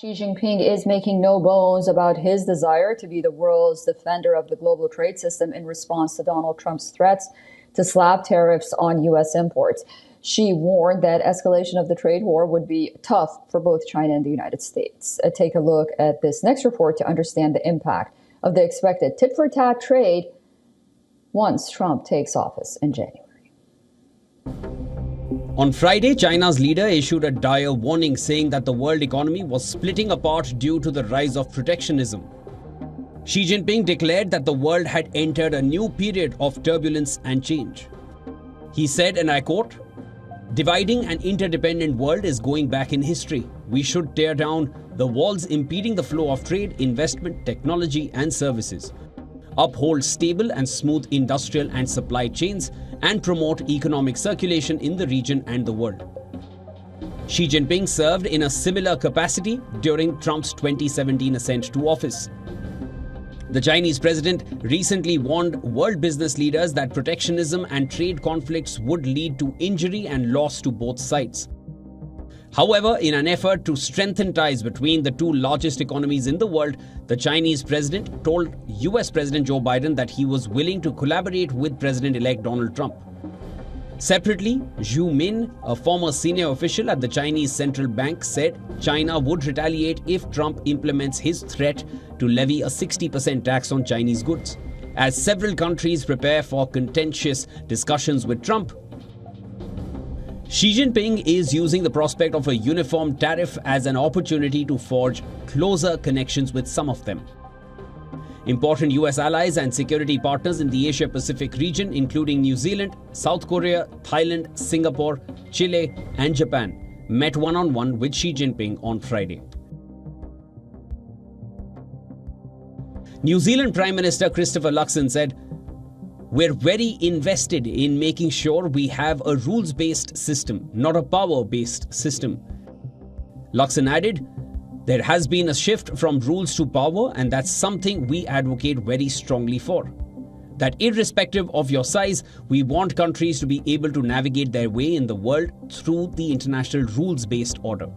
Xi Jinping is making no bones about his desire to be the world's defender of the global trade system in response to Donald Trump's threats to slap tariffs on U.S. imports. Xi warned that escalation of the trade war would be tough for both China and the United States. Take a look at this next report to understand the impact of the expected tit-for-tat trade once Trump takes office in January. On Friday, China's leader issued a dire warning saying that the world economy was splitting apart due to the rise of protectionism. Xi Jinping declared that the world had entered a new period of turbulence and change. He said, and I quote, "Dividing an interdependent world is going back in history. We should tear down the walls impeding the flow of trade, investment, technology, and services, uphold stable and smooth industrial and supply chains, and promote economic circulation in the region and the world." Xi Jinping served in a similar capacity during Trump's 2017 ascent to office. The Chinese president recently warned world business leaders that protectionism and trade conflicts would lead to injury and loss to both sides. However, in an effort to strengthen ties between the two largest economies in the world, the Chinese president told US President Joe Biden that he was willing to collaborate with President-elect Donald Trump. Separately, Zhu Min, a former senior official at the Chinese central bank, said China would retaliate if Trump implements his threat to levy a 60% tax on Chinese goods. As several countries prepare for contentious discussions with Trump, Xi Jinping is using the prospect of a uniform tariff as an opportunity to forge closer connections with some of them. Important US allies and security partners in the Asia-Pacific region, including New Zealand, South Korea, Thailand, Singapore, Chile, and Japan, met one-on-one with Xi Jinping on Friday. New Zealand Prime Minister Christopher Luxon said, "We're very invested in making sure we have a rules-based system, not a power-based system." Luxon added, "There has been a shift from rules to power, and that's something we advocate very strongly for. That irrespective of your size, we want countries to be able to navigate their way in the world through the international rules-based order."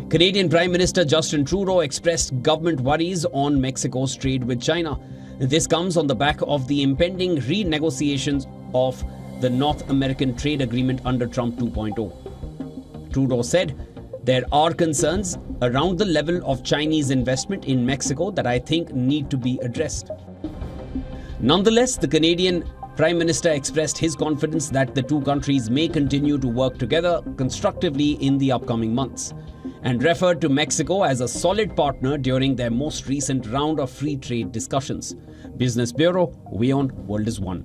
Canadian Prime Minister Justin Trudeau expressed government worries on Mexico's trade with China. This comes on the back of the impending renegotiations of the North American trade agreement under Trump 2.0. Trudeau said, "There are concerns around the level of Chinese investment in Mexico that I think need to be addressed." Nonetheless, the Canadian Prime Minister expressed his confidence that the two countries may continue to work together constructively in the upcoming months, and referred to Mexico as a solid partner during their most recent round of free trade discussions. Business Bureau, WION World is One.